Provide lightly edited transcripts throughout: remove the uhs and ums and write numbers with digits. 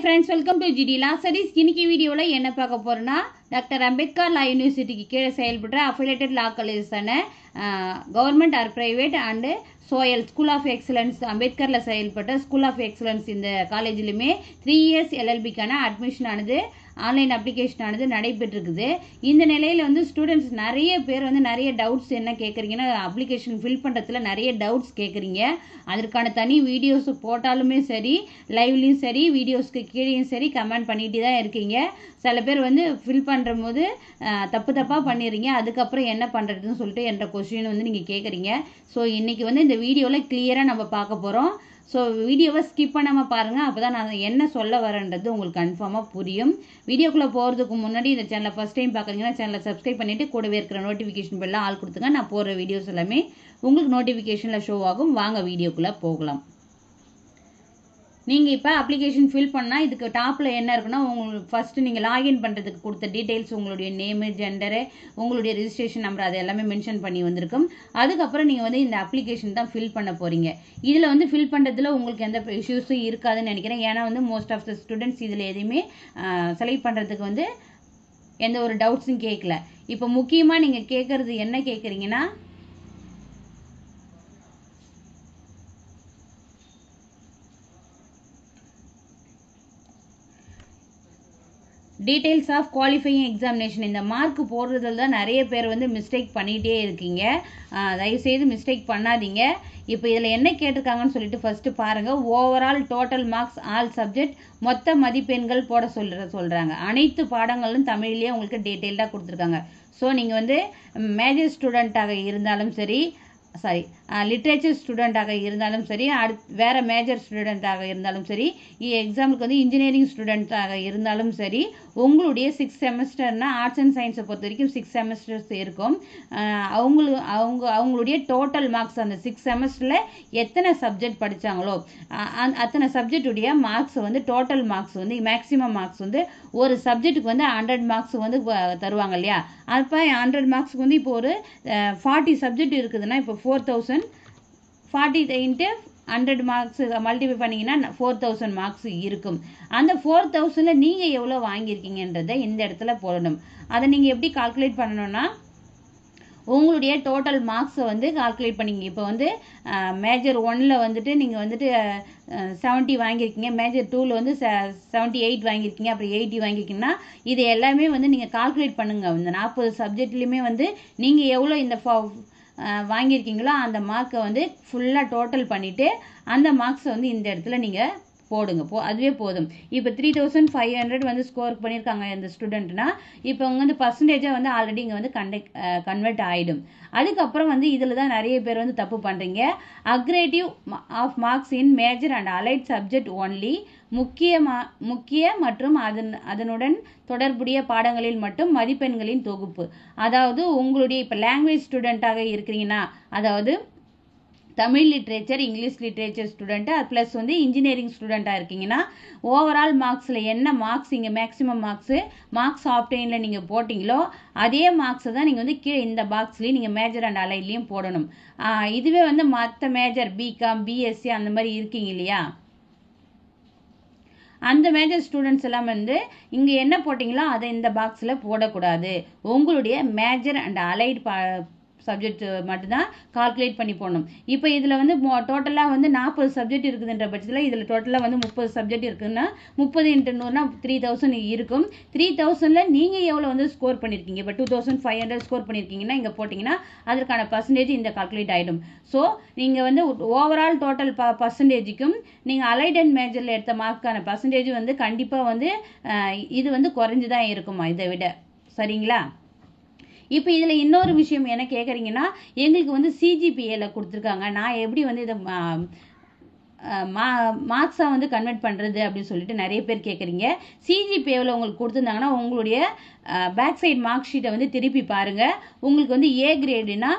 friends, welcome to GD Law Studies. இன்னைக்கு வீடியோல என்ன பார்க்க போறோம்னா டாக்டர் அம்பேத்கர் லா யூனிவர்சிட்டிக்கு கீழே செயல்படுற அஃபிலியேட்டட் லா காலேஜஸான கவர்மெண்ட் ஆர் பிரைவேட் அண்ட் சோயல் ஸ்கூல் ஆஃப் எக்ஸலன்ஸ் அம்பேத்கர்ல செயல்பட்ட ஸ்கூல் ஆஃப் எக்ஸலன்ஸ் இந்த காலேஜிலுமே 3 years LLBக்கான அட்மிஷன் ஆனது ஆன்லைன் அப்ளிகேஷன் ஆனது நடைபெற்றிருக்குது. இந்த நிலையில வந்து ஸ்டூடெண்ட்ஸ் நிறைய பேர் வந்து நிறைய டவுட்ஸ் என்ன கேட்குறீங்கன்னா அப்ளிகேஷன் ஃபில் பண்ணுறதுல நிறைய டவுட்ஸ் கேட்குறீங்க. அதற்கான தனி வீடியோஸ் போட்டாலுமே சரி, லைவ்லையும் சரி, வீடியோஸ்க்கு கீழேயும் சரி கமெண்ட் பண்ணிட்டு தான் இருக்கீங்க. சில பேர் வந்து ஃபில் பண்ணுற போது தப்பாக பண்ணிடுறீங்க. அதுக்கப்புறம் என்ன பண்ணுறதுன்னு சொல்லிட்டு என்ற கொஸ்டின் வந்து நீங்கள் கேட்குறீங்க. ஸோ இன்றைக்கி வந்து இந்த வீடியோவில் கிளியராக நம்ம பார்க்க போகிறோம். ஸோ வீடியோவை ஸ்கிப் பண்ணாமல் பாருங்கள். அப்போ தான் நான் என்ன சொல்ல வரேன்றது உங்களுக்கு கன்ஃபார்மாக புரியும். வீடியோக்குள்ளே போகிறதுக்கு முன்னாடி இந்த சேனலை ஃபஸ்ட் டைம் பார்க்குறீங்கன்னா சேனலை சப்ஸ்கிரைப் பண்ணிவிட்டு கூடவே இருக்கிற நோட்டிஃபிகேஷன் பெல்லாம் ஆள் கொடுத்துங்க. நான் போடுற வீடியோஸ் எல்லாமே உங்களுக்கு நோட்டிஃபிகேஷனில் ஷோ ஆகும். வாங்க வீடியோக்குள்ளே போகலாம். நீங்கள் இப்போ அப்ளிகேஷன் ஃபில் பண்ணால் இதுக்கு டாப்பில் என்ன இருக்குன்னா உங்களுக்கு ஃபஸ்ட்டு நீங்கள் லாகின் பண்ணுறதுக்கு கொடுத்த டீட்டெயில்ஸ், உங்களுடைய நேமு, ஜெண்டரு, உங்களுடைய ரிஜிஸ்ட்ரேஷன் நம்பர் அது எல்லாமே மென்ஷன் பண்ணி வந்திருக்கும். அதுக்கப்புறம் நீங்கள் வந்து இந்த அப்ளிகேஷன் தான் ஃபில் பண்ண போகிறீங்க. இதில் வந்து ஃபில் பண்ணுறதுல உங்களுக்கு எந்த இஷ்யூஸும் இருக்காதுன்னு நினைக்கிறேன். ஏன்னா வந்து மோஸ்ட் ஆஃப் த ஸ்டூடெண்ட்ஸ் இதில் எதையுமே செலக்ட் பண்ணுறதுக்கு வந்து எந்த ஒரு டவுட்ஸும் கேட்கல. இப்போ முக்கியமாக நீங்கள் கேட்குறது என்ன கேட்குறீங்கன்னா டீட்டெயில்ஸ் ஆஃப் குவாலிஃபையிங் எக்ஸாமினேஷன். இந்த மார்க் போடுறதுல தான் நிறைய பேர் வந்து மிஸ்டேக் பண்ணிகிட்டே இருக்கீங்க. தயவுசெய்து மிஸ்டேக் பண்ணாதீங்க. இப்போ இதில் என்ன கேட்டிருக்காங்கன்னு சொல்லிட்டு ஃபஸ்ட்டு பாருங்கள். Overall total marks all subject, மொத்த மதிப்பெண்கள் போட சொல்கிறாங்க. அனைத்து பாடங்களும் தமிழ்லேயே உங்களுக்கு டீட்டெயில்டாக கொடுத்துருக்காங்க. ஸோ நீங்கள் வந்து மேஜர் ஸ்டூடெண்ட்டாக இருந்தாலும் சரி, லிட்ரேச்சர் ஸ்டூடெண்ட்டாக இருந்தாலும் சரி, வேறு மேஜர் ஸ்டூடெண்ட்டாக இருந்தாலும் சரி, எக்ஸாம்பிளுக்கு வந்து இன்ஜினியரிங் ஸ்டூடெண்ட்டாக இருந்தாலும் சரி, உங்களுடைய 6 செமஸ்டர்னா ஆர்ட்ஸ் அண்ட் சயின்ஸை பொறுத்த வரைக்கும் 6 செமஸ்டர்ஸ் இருக்கும். அவங்களுடைய டோட்டல் மார்க்ஸ் அந்த 6 செமஸ்டரில் எத்தனை சப்ஜெக்ட் படித்தாங்களோ அத்தனை சப்ஜெக்டுடைய மார்க்ஸ் வந்து டோட்டல் மார்க்ஸ் வந்து மேக்ஸிமம் மார்க்ஸ் வந்து ஒரு சப்ஜெக்ட்டுக்கு வந்து 100 மார்க்ஸ் வந்து தருவாங்க இல்லையா? அப்போ 100 மார்க்ஸ்க்கு வந்து இப்போ ஒரு 40 சப்ஜெக்ட் இருக்குதுன்னா இப்போ 4000 40 × 100 மார்க்ஸ் மல்டிப்ளை பண்ணிங்கன்னா 4000 மார்க்ஸ் இருக்கும். அந்த 4000ல் நீங்கள் எவ்வளோ வாங்கியிருக்கீங்கன்றதை இந்த இடத்துல போடணும். அதை நீங்கள் எப்படி கால்குலேட் பண்ணணும்னா உங்களுடைய டோட்டல் மார்க்ஸை வந்து கால்குலேட் பண்ணிங்க. இப்போ வந்து மேஜர் 1ல் வந்துட்டு நீங்கள் வந்துட்டு 70 வாங்கியிருக்கீங்க, மேஜர் 2ல் வந்து 78 வாங்கியிருக்கீங்க, அப்புறம் 80 வாங்கியிருக்கீங்கன்னா இது எல்லாமே வந்து நீங்கள் கால்குலேட் பண்ணுங்கள். இந்த 40 சப்ஜெக்ட்லேயுமே வந்து நீங்கள் எவ்வளோ இந்த வாங்கியிருக்கீங்களோ அந்த மார்க்கை வந்து ஃபுல்லாக டோட்டல் பண்ணிவிட்டு அந்த மார்க்ஸை வந்து இந்த இடத்துல நீங்கள் போடுங்க. அதுவே போதும். இப்போ 3500 வந்து ஸ்கோர் பண்ணியிருக்காங்க இந்த ஸ்டூடெண்ட்னா இப்போ அவங்க வந்து பர்சன்டேஜாக வந்து ஆல்ரெடி இங்கே வந்து கன்வெர்ட் ஆகிடும். அதுக்கப்புறம் வந்து இதில் தான் நிறைய பேர் வந்து தப்பு பண்ணுறீங்க. Aggregate of marks in major and allied subject only, முக்கிய மற்றும் அதனுடன் தொடர்புடைய பாடங்களில் மட்டும் மதிப்பெண்களின் தொகுப்பு. அதாவது உங்களுடைய இப்போ லாங்குவேஜ் ஸ்டூடெண்ட்டாக இருக்கிறீங்கன்னா, அதாவது Tamil literature, English literature student plus வந்து இன்ஜினியரிங் ஸ்டூடெண்ட்டாக இருக்கீங்கன்னா ஓவரால் மார்க்ஸில் என்ன மார்க்ஸ் இங்கே மேக்ஸிமம் மார்க்ஸ் ஆப்டைனில் நீங்கள் போட்டிங்களோ அதே மார்க்ஸை தான் நீங்கள் வந்து கீழே இந்த பாக்ஸ்லேயும் நீங்கள் மேஜர் அண்ட் அலைட்லேயும் போடணும். இதுவே வந்து மற்ற மேஜர் பிகாம், பிஎஸ்சி அந்த மாதிரி இருக்கீங்க இல்லையா, அந்த மேஜர் ஸ்டூடெண்ட்ஸ் எல்லாம் வந்து இங்கே என்ன போட்டிங்களோ அதை இந்த பாக்ஸில் போடக்கூடாது. உங்களுடைய மேஜர் அண்ட் அலைட் சப்ஜெக்ட் மட்டும்தான் கால்குலேட் பண்ணி போடணும். இப்போ இதில் வந்து டோட்டலாக வந்து 40 சப்ஜெக்ட் இருக்குதுன்ற பட்சத்தில் இதில் டோட்டலாக வந்து 30 சப்ஜெக்ட் இருக்குதுன்னா 30 × 100னா 3000 இருக்கும். 3000ல் நீங்கள் எவ்வளோ வந்து ஸ்கோர் பண்ணியிருக்கீங்க? இப்போ 2500 ஸ்கோர் பண்ணியிருக்கீங்கன்னா இங்கே போட்டிங்கன்னா அதற்கான பர்சன்டேஜ் இந்த கால்குலேட் ஆகிடும். ஸோ நீங்கள் வந்து ஓவரால் டோட்டல் பர்சன்டேஜுக்கும் நீங்கள் அலைட் அண்ட் மேஜரில் எடுத்த மார்க்கான பர்சன்டேஜ் வந்து கண்டிப்பாக வந்து இது வந்து குறைஞ்சி தான் இருக்குமா இதை விட. சரிங்களா? இப்போ இதில் இன்னொரு விஷயம் என்ன கேட்குறீங்கன்னா எங்களுக்கு வந்து சிஜிபிஏல கொடுத்துருக்காங்க, நான் எப்படி வந்து இதை மார்க்ஸாக வந்து கன்வெர்ட் பண்ணுறது அப்படின்னு சொல்லிட்டு நிறைய பேர் கேட்குறீங்க. சிஜிபிஏவில் உங்களுக்கு கொடுத்துருந்தாங்கன்னா உங்களுடைய பேக் சைட் மார்க் ஷீட்டை வந்து திருப்பி பாருங்கள். உங்களுக்கு வந்து ஏ கிரேடுனா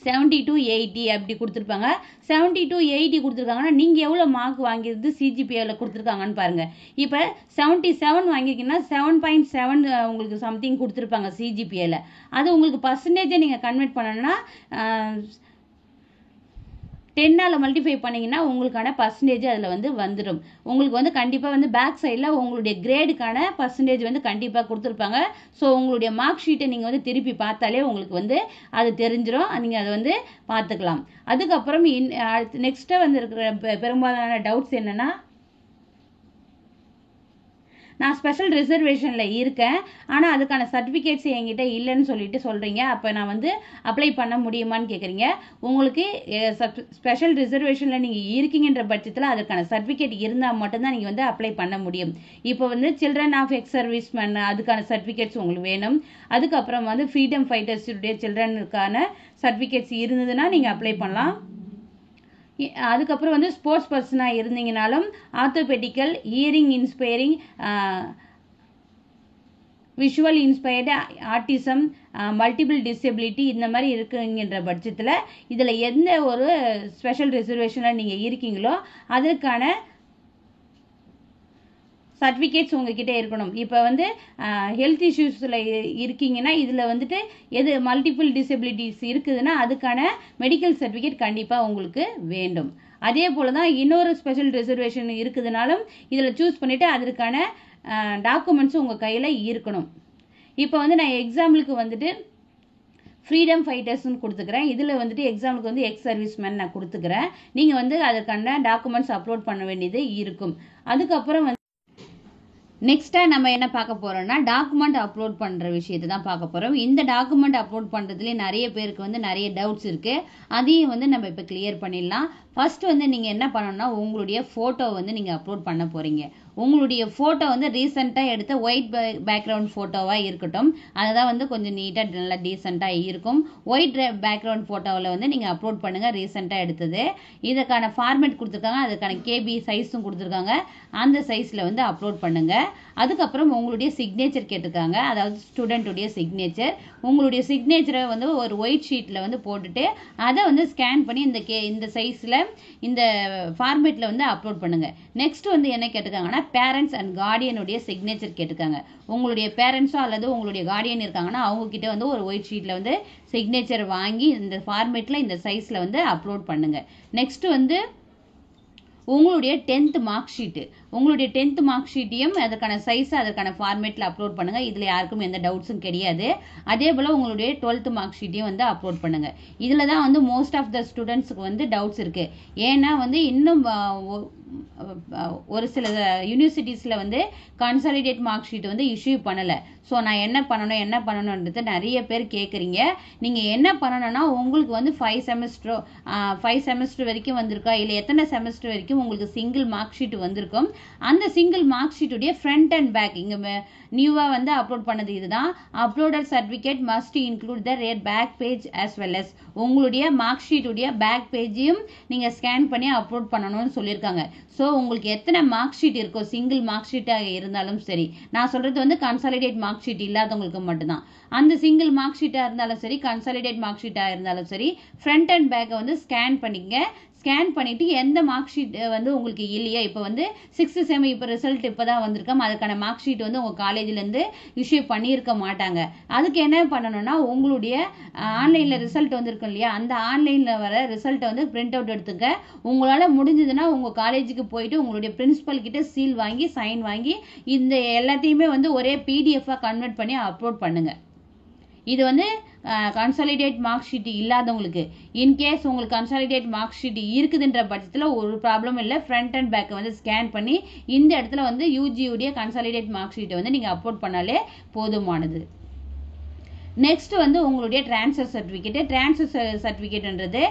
70 to 80 அப்படி கொடுத்துருப்பாங்க. 70 to 80 கொடுத்துருக்காங்கன்னா நீங்கள் எவ்வளோ மார்க் வாங்கியிருந்து சிஜிபிஏவில் கொடுத்துருக்காங்கன்னு பாருங்கள். இப்போ 77 வாங்கியிருக்கீங்கன்னா 7.7 உங்களுக்கு சம்திங் கொடுத்துருப்பாங்க சிஜிபிஏவில். அது உங்களுக்கு பர்சன்டேஜை நீங்கள் கன்வெர்ட் பண்ணணும்னா 10ஆல் மல்டிஃபை பண்ணிங்கன்னா உங்களுக்கான பர்சன்டேஜ் அதில் வந்து வந்துடும். உங்களுக்கு வந்து கண்டிப்பாக வந்து பேக் சைடில் உங்களுடைய கிரேடுக்கான பர்சன்டேஜ் வந்து கண்டிப்பாக கொடுத்துருப்பாங்க. ஸோ உங்களுடைய மார்க் ஷீட்டை நீங்கள் வந்து திருப்பி பார்த்தாலே உங்களுக்கு வந்து அது தெரிஞ்சிடும். நீங்கள் அதை வந்து பார்த்துக்கலாம். அதுக்கப்புறம் நெக்ஸ்ட்டாக வந்து இருக்கிற பெரும்பாலான டவுட்ஸ் என்னென்னா, நான் ஸ்பெஷல் ரிசர்வேஷனில் இருக்கேன், ஆனால் அதுக்கான சர்டிஃபிகேட்ஸ் என்கிட்ட இல்லைன்னு சொல்லிட்டு சொல்கிறீங்க. அப்போ நான் வந்து அப்ளை பண்ண முடியுமான்னு கேட்குறீங்க. உங்களுக்கு ஸ்பெஷல் ரிசர்வேஷனில் நீங்கள் இருக்கீங்கன்ற பட்சத்தில் அதுக்கான சர்டிஃபிகேட் இருந்தால் மட்டும்தான் நீங்கள் வந்து அப்ளை பண்ண முடியும். இப்போ வந்து சில்ட்ரன் ஆஃப் எக்ஸ் சர்வீஸ்மேன் அதுக்கான சர்டிஃபிகேட்ஸ் உங்களுக்கு வேணும். அதுக்கப்புறம் வந்து ஃப்ரீடம் ஃபைட்டர்ஸுடைய சில்ட்ரனுக்கான சர்டிஃபிகேட்ஸ் இருந்ததுன்னா நீங்கள் அப்ளை பண்ணலாம். அதுக்கப்புறம் வந்து ஸ்போர்ட்ஸ் பர்சனாக இருந்தீங்கனாலும் orthopaedical, hearing inspiring, visual inspired, autism, multiple disability இந்த மாதிரி இருக்குங்கிற பட்சத்தில் இதில் எந்த ஒரு ஸ்பெஷல் ரிசர்வேஷனில் நீங்கள் இருக்கீங்களோ அதற்கான சர்டிஃபிகேட்ஸ் உங்ககிட்ட இருக்கணும். இப்போ வந்து ஹெல்த் இஷ்யூஸில் இருக்கீங்கன்னா இதில் வந்துட்டு எது மல்டிபிள் டிசபிலிட்டிஸ் இருக்குதுன்னா அதுக்கான மெடிக்கல் சர்டிஃபிகேட் கண்டிப்பாக உங்களுக்கு வேண்டும். அதே போல் தான் இன்னொரு ஸ்பெஷல் ரிசர்வேஷன் இருக்குதுனாலும் இதில் சூஸ் பண்ணிவிட்டு அதற்கான டாக்குமெண்ட்ஸும் உங்கள் கையில் இருக்கணும். இப்போ வந்து நான் எக்ஸாம்பிளுக்கு வந்துட்டு ஃப்ரீடம் ஃபைட்டர்ஸ்னு கொடுத்துக்கிறேன். இதில் வந்துட்டு எக்ஸாம்பிளுக்கு வந்து எக்ஸ் சர்வீஸ்மேன் நான் கொடுத்துக்கிறேன். நீங்கள் வந்து அதற்கான டாக்குமெண்ட்ஸ் அப்லோட் பண்ண வேண்டியது இருக்கும். அதுக்கப்புறம் வந்து நெக்ஸ்ட்டாக நம்ம என்ன பார்க்க போகிறோம்னா டாக்குமெண்ட் அப்லோட் பண்ணுற விஷயத்தை தான் பார்க்க போகிறோம். இந்த டாக்குமெண்ட் அப்லோட் பண்ணுறதுலேயே நிறைய பேருக்கு வந்து நிறைய டவுட்ஸ் இருக்குது. அதையும் வந்து நம்ம இப்போ கிளியர் பண்ணிடலாம். ஃபர்ஸ்ட் வந்து நீங்கள் என்ன பண்ணணும்னா உங்களுடைய ஃபோட்டோ வந்து நீங்கள் அப்லோட் பண்ண போகிறீங்க. உங்களுடைய ஃபோட்டோ வந்து ரீசெண்டாக எடுத்த ஒயிட் பேக்ரவுண்ட் ஃபோட்டோவாக இருக்கட்டும். அதுதான் வந்து கொஞ்சம் நீட்டாக நல்லா டீசெண்டாக இருக்கும். ஒயிட் பேக்ரவுண்ட் ஃபோட்டோவில் வந்து நீங்கள் அப்லோட் பண்ணுங்கள், ரீசெண்டாக எடுத்தது. இதுக்கான ஃபார்மேட் கொடுத்துருக்காங்க, அதுக்கான கேபி சைஸும் கொடுத்துருக்காங்க. அந்த சைஸில் வந்து அப்லோட் பண்ணுங்கள். அதுக்கப்புறம் உங்களுடைய சிக்னேச்சர் கேட்டிருக்காங்க, அதாவது ஸ்டூடெண்ட்டுடைய சிக்னேச்சர். உங்களுடைய சிக்னேச்சரை வந்து ஒரு ஒயிட் ஷீட்டில் வந்து போட்டுட்டு அதை வந்து ஸ்கேன் பண்ணி இந்த சைஸில் இந்த ஃபார்மேட்டில் வந்து அப்லோட் பண்ணுங்கள். நெக்ஸ்ட் வந்து என்ன கேட்டிருக்காங்கன்னா பேரண்ட்ஸ் அண்ட் கார்டியனுடைய சிக்னேச்சர் கேட்டிருக்காங்க. உங்களுடைய பேரண்ட்ஸோ அல்லது உங்களுடைய கார்டியன் இருக்காங்கன்னா அவங்கக்கிட்ட வந்து ஒரு ஒயிட் ஷீட்டில் வந்து சிக்னேச்சர் வாங்கி இந்த ஃபார்மேட்டில் இந்த சைஸில் வந்து அப்லோட் பண்ணுங்கள். நெக்ஸ்ட் வந்து உங்களுடைய 10th மார்க் ஷீட்டு, உங்களுடைய 10th மார்க் ஷீட்டையும் அதற்கான சைஸை அதற்கான ஃபார்மேட்டில் அப்லோட் பண்ணுங்கள். இதில் யாருக்கும் எந்த டவுட்ஸும் கிடையாது. அதே போல் உங்களுடைய 12th மார்க் ஷீட்டையும் வந்து அப்லோட் பண்ணுங்கள். இதில் தான் வந்து மோஸ்ட் ஆஃப் த ஸ்டூடெண்ட்ஸுக்கு வந்து டவுட்ஸ் இருக்குது. ஏன்னா வந்து இன்னும் ஒரு சில யூனிவர்சிட்டிஸில் வந்து கன்சாலிடேட் மார்க் ஷீட் வந்து இஷ்யூ பண்ணலை. ஸோ நான் என்ன பண்ணணுன்றது நிறைய பேர் கேட்குறீங்க. நீங்கள் என்ன பண்ணணும்னா உங்களுக்கு வந்து 5 செமஸ்டர் வரைக்கும் வந்திருக்கா, இல்லை எத்தனை செமஸ்டர் வரைக்கும் உங்களுக்கு சிங்கிள் மார்க் ஷீட் வந்திருக்கும். அந்த சிங்கிள் மார்க் ஷீட்டுடைய ஃப்ரண்ட் அண்ட் பேக் இங்கே நியூவாக வந்து அப்லோட் பண்ணது இதுதான். Uploaded certificate must include the rate back page as well as உங்களுடைய மார்க் ஷீட்டுடைய பேக் பேஜையும் நீங்கள் ஸ்கேன் பண்ணி அப்லோட் பண்ணணும்னு சொல்லியிருக்காங்க. ஸோ உங்களுக்கு எத்தனை மார்க் ஷீட் இருக்கோ, சிங்கிள் மார்க் ஷீட்டாக இருந்தாலும் சரி, நான் சொல்கிறது வந்து கன்சாலிடேட் மார்க் ஷீட் இல்லாதவங்களுக்கு மட்டும்தான். அந்த சிங்கிள் மார்க் ஷீட்டாக இருந்தாலும் சரி, கன்சாலிடேட் மார்க் ஷீட்டாக இருந்தாலும் சரி, ஃப்ரண்ட் அண்ட் பேக்கை வந்து ஸ்கேன் பண்ணிக்கங்க. ஸ்கேன் பண்ணிவிட்டு எந்த மார்க் ஷீட் வந்து உங்களுக்கு இல்லையா, இப்போ வந்து 6th செம் இப்போ ரிசல்ட் இப்போ தான் வந்திருக்கோம், அதுக்கான மார்க் ஷீட் வந்து உங்கள் காலேஜ்லேருந்து இஷ்யூ பண்ணியிருக்க மாட்டாங்க. அதுக்கு என்ன பண்ணணும்னா உங்களுடைய ஆன்லைனில் ரிசல்ட் வந்திருக்கும் இல்லையா, அந்த ஆன்லைனில் வர ரிசல்ட்டை வந்து பிரிண்ட் அவுட் எடுத்துக்க. உங்களால் முடிஞ்சதுன்னா உங்கள் காலேஜுக்கு போயிட்டு உங்களுடைய பிரின்சிபல் கிட்ட சீல் வாங்கி சைன் வாங்கி இந்த எல்லாத்தையுமே வந்து ஒரே பிடிஎஃபாக கன்வெர்ட் பண்ணி அப்லோட் பண்ணுங்கள். இது வந்து கன்சாலிடேட் மார்க் ஷீட் இல்லாதவங்களுக்கு. இன்கேஸ் உங்களுக்கு கன்சாலிடேட் மார்க் ஷீட் இருக்குதுன்ற பட்சத்தில் ஒரு ப்ராப்ளம் இல்லை. ஃப்ரண்ட் அண்ட் பேக்கை வந்து ஸ்கேன் பண்ணி இந்த இடத்துல வந்து யூஜியுடைய கன்சாலிடேட் மார்க் ஷீட்டை வந்து நீங்கள் அப்லோட் பண்ணாலே போதுமானது. நெக்ஸ்ட் வந்து உங்களுடைய ட்ரான்ஸ்ஃபர் சர்டிஃபிகேட்ன்றது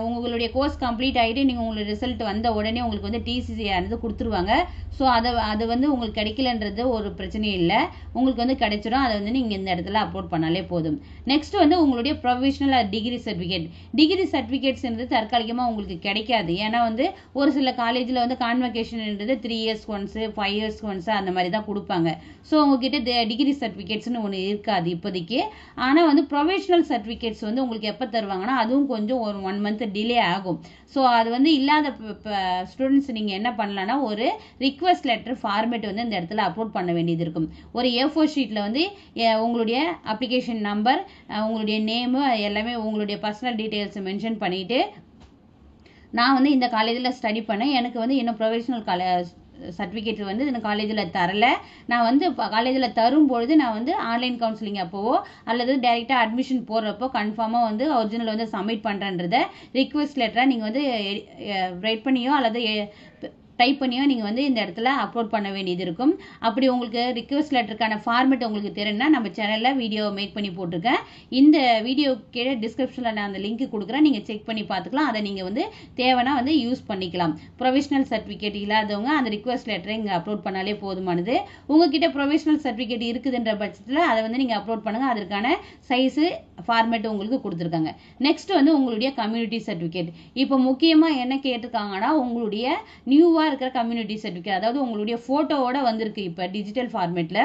உங்களுடைய கோர்ஸ் கம்ப்ளீட் ஆகிட்டு நீங்கள் உங்களுடைய ரிசல்ட் வந்த உடனே உங்களுக்கு வந்து டிசிசி ஆனது கொடுத்துருவாங்க. ஸோ அது வந்து உங்களுக்கு கிடைக்கலன்றது ஒரு பிரச்சனையும் இல்லை, உங்களுக்கு வந்து கிடைச்சிடும். அதை வந்து நீங்கள் இந்த இடத்துல அப்லோட் பண்ணாலே போதும். நெக்ஸ்ட் வந்து உங்களுடைய ப்ரொஃபஷனல் டிகிரி சர்டிஃபிகேட்ஸ்ன்றது தற்காலிகமாக உங்களுக்கு கிடைக்காது. ஏன்னா வந்து ஒரு சில காலேஜில் வந்து கான்வகேஷன்ன்றது 3 years ஒன்ஸு 5 years ஒன்ஸு அந்த மாதிரி தான் கொடுப்பாங்க. ஸோ உங்ககிட்ட டிகிரி சர்டிஃபிகேட்ஸ்னு ஒன்று இருக்காது இப்போதைக்கு. ஆனால் வந்து ப்ரொஃபஷனல் சர்டிஃபிகேட்ஸ் வந்து உங்களுக்கு எப்போ தருவாங்கன்னா அதுவும் கொஞ்சம் ஒரு 1 month டிலே ஆகும். ஸோ அது வந்து இல்லாத ஸ்டூடெண்ட்ஸ் நீங்கள் என்ன பண்ணலான்னா ஒரு ரிக்வெஸ்ட் லெட்டர் ஃபார்மேட் வந்து இந்த இடத்துல அப்லோட் பண்ண வேண்டியது இருக்கும். ஒரு A4 ஷீட்டில் வந்து உங்களுடைய அப்ளிகேஷன் நம்பர், உங்களுடைய நேமு எல்லாமே உங்களுடைய பர்சனல் டீட்டெயில்ஸை மென்ஷன் பண்ணிவிட்டு நான் வந்து இந்த காலேஜில் ஸ்டடி பண்ணேன், எனக்கு வந்து இன்னும் ப்ரொஃபஷனல் சர்டிஃபிகேட் வந்து இந்த காலேஜில் தரல, நான் வந்து காலேஜில் தரும்பொழுது நான் வந்து ஆன்லைன் கவுன்சிலிங் அப்போவோ அல்லது டைரெக்டாக அட்மிஷன் போடுறப்போ கன்ஃபார்மாக வந்து ஒரிஜினல் வந்து சப்மிட் பண்ணுறன்றத ரிக்வெஸ்ட் லெட்டராக நீங்கள் வந்து ரைட் பண்ணியோ அல்லது டைப் பண்ணியோ நீங்கள் வந்து இந்த இடத்துல அப்லோட் பண்ண வேண்டியது இருக்கும். அப்படி உங்களுக்கு ரிக்வெஸ்ட் லெட்டருக்கான ஃபார்மேட் உங்களுக்கு தெரியும்னா நம்ம சேனலில் வீடியோ மேக் பண்ணி போட்டிருக்கேன். இந்த வீடியோ கீழே டிஸ்கிரிப்ஷனில் நான் அந்த லிங்க் கொடுக்குறேன், நீங்கள் செக் பண்ணி பார்த்துக்கலாம். அதை நீங்கள் வந்து தேவைன்னா வந்து யூஸ் பண்ணிக்கலாம். ப்ரொஃபஷனல் சர்டிஃபிகேட் இல்லாதவங்க அந்த ரிக்வெஸ்ட் லெட்டரை இங்கே அப்லோட் பண்ணாலே போதுமானது. உங்ககிட்ட ப்ரொஃபஷனல் சர்டிஃபிகேட் இருக்குதுன்ற பட்சத்தில் அதை வந்து நீங்கள் அப்லோட் பண்ணுங்கள். அதற்கான சைஸு ஃபார்மேட் உங்களுக்கு கொடுத்துருக்காங்க. நெக்ஸ்ட் வந்து உங்களுடைய கம்யூனிட்டி சர்டிஃபிகேட். இப்போ முக்கியமாக என்ன கேட்டிருக்காங்கன்னா உங்களுடைய நியூவாக இருக்கிற கம்யூனிட்டி சர்டிஃபிகேட், அதாவது உங்களுடைய போட்டோவோட வந்திருக்கு இப்போ டிஜிட்டல் ஃபார்மேட்ல,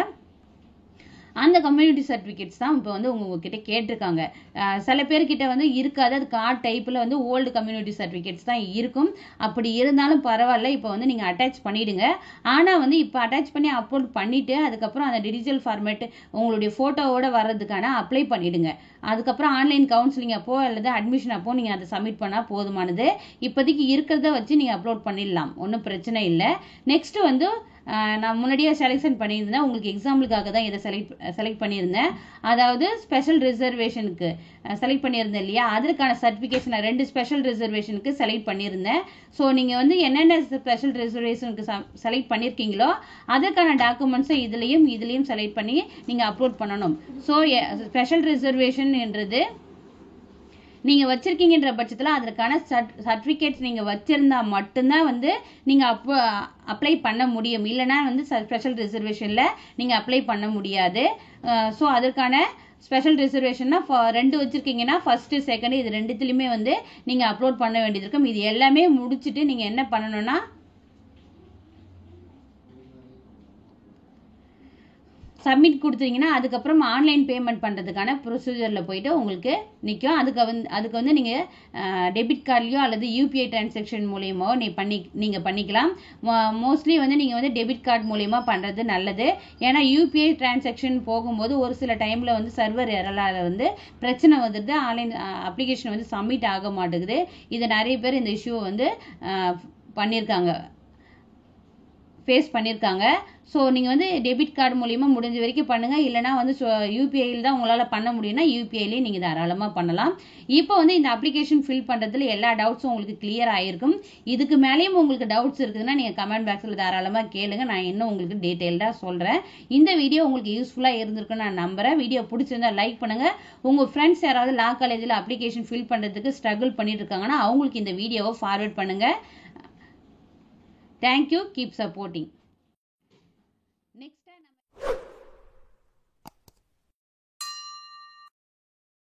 அந்த கம்யூனிட்டி சர்டிஃபிகேட்ஸ் தான் இப்போ வந்து உங்ககிட்ட கேட்டிருக்காங்க. சில பேர்கிட்ட வந்து இருக்காது, அது கார்டு டைப்பில் வந்து ஓல்டு கம்யூனிட்டி சர்டிஃபிகேட்ஸ் தான் இருக்கும். அப்படி இருந்தாலும் பரவாயில்ல, இப்போ வந்து நீங்கள் அட்டாச் பண்ணிவிடுங்க. ஆனால் வந்து இப்போ அட்டாச் பண்ணி அப்லோட் பண்ணிவிட்டு அதுக்கப்புறம் அந்த டிஜிட்டல் ஃபார்மேட் உங்களுடைய ஃபோட்டோவோட வர்றதுக்கான அப்ளை பண்ணிவிடுங்க. அதுக்கப்புறம் ஆன்லைன் கவுன்சிலிங் அப்போ அல்லது அட்மிஷன் அப்போ நீங்கள் அதை சப்மிட் பண்ணால் போதுமானது. இப்போதைக்கு இருக்கிறத வச்சு நீங்கள் அப்லோட் பண்ணிடலாம், ஒன்றும் பிரச்சனை இல்லை. நெக்ஸ்ட் வந்து நான் முன்னாடியே செலெக்ஷன் பண்ணியிருந்தேன், உங்களுக்கு எக்ஸாம்பிளுக்காக தான் இதை செலக்ட் பண்ணியிருந்தேன். அதாவது ஸ்பெஷல் ரிசர்வேஷனுக்கு செலக்ட் பண்ணியிருந்தேன் இல்லையா, அதற்கான சர்டிஃபிகேஷன் 2 ஸ்பெஷல் ரிசர்வேஷனுக்கு செலக்ட் பண்ணியிருந்தேன். ஸோ நீங்கள் வந்து என்னென்ன ஸ்பெஷல் ரிசர்வேஷனுக்கு செலக்ட் பண்ணியிருக்கீங்களோ அதற்கான டாக்குமெண்ட்ஸை இதுலேயும் செலக்ட் பண்ணி நீங்கள் அப்லோட் பண்ணணும். ஸோ ஸ்பெஷல் ரிசர்வேஷன் என்றது நீங்கள் வச்சிருக்கீங்கன்ற பட்சத்தில் அதற்கான சர்டிஃபிகேட்ஸ் நீங்கள் வச்சிருந்தா மட்டும்தான் வந்து நீங்கள் அப்ளை பண்ண முடியும். இல்லைனா வந்து ஸ்பெஷல் ரிசர்வேஷனில் நீங்கள் அப்ளை பண்ண முடியாது. ஸோ அதற்கான ஸ்பெஷல் ரிசர்வேஷன்னா 2 வச்சுருக்கீங்கன்னா ஃபர்ஸ்ட்டு செகண்ட் இது 2த்துலையுமே வந்து நீங்கள் அப்லோட் பண்ண வேண்டியது இருக்கும். இது எல்லாமே முடிச்சுட்டு நீங்கள் என்ன பண்ணணும்னா சப்மிட் கொடுத்தீங்கன்னா அதுக்கப்புறம் ஆன்லைன் பேமெண்ட் பண்ணுறதுக்கான ப்ரொசீஜரில் போயிட்டு உங்களுக்கு நிற்கும். அதுக்கு வந்து நீங்கள் டெபிட் கார்ட்லையோ அல்லது யூபிஐ டிரான்சாக்ஷன் மூலியமோ நீங்கள் பண்ணிக்கலாம். மோஸ்ட்லி வந்து நீங்கள் வந்து டெபிட் கார்டு மூலியமாக பண்ணுறது நல்லது. ஏன்னா யூபிஐ டிரான்சாக்ஷன் போகும்போது ஒரு சில டைமில் வந்து சர்வர் எரலால் வந்து பிரச்சனை வந்துடுது, ஆன்லைன் அப்ளிகேஷன் வந்து சப்மிட் ஆக மாட்டேங்குது. இது நிறைய பேர் இந்த இஷ்யூவை வந்து ஃபேஸ் பண்ணியிருக்காங்க. ஸோ நீங்கள் வந்து டெபிட் கார்டு மூலியமாக முடிஞ்ச வரைக்கும் பண்ணுங்கள். இல்லைனா வந்து யூபிஐயில் தான் உங்களால் பண்ண முடியும்னா யூபிஐலேயே நீங்கள் தாராளமாக பண்ணலாம். இப்போ வந்து இந்த அப்ளிகேஷன் ஃபில் பண்ணுறதுல எல்லா டவுட்ஸும் உங்களுக்கு கிளியர் ஆகிருக்கும். இதுக்கு மேலேயும் உங்களுக்கு டவுட்ஸ் இருக்குதுன்னா நீங்கள் கமெண்ட் பாக்ஸில் தாராளமாக கேளுங்க, நான் இன்னும் உங்களுக்கு டீட்டெயில்டாக சொல்கிறேன். இந்த வீடியோ உங்களுக்கு யூஸ்ஃபுல்லாக இருந்திருக்குன்னு நான் நம்புகிறேன். வீடியோ பிடிச்சிருந்தா லைக் பண்ணுங்கள். உங்கள் ஃப்ரெண்ட்ஸ் யாராவது லா காலேஜில் அப்ளிகேஷன் ஃபில் பண்ணுறதுக்கு ஸ்ட்ரகிள் பண்ணிட்டு இருக்காங்கன்னா அவங்களுக்கு இந்த வீடியோவை ஃபார்வர்ட் பண்ணுங்கள். தேங்க்யூ. Keep supporting.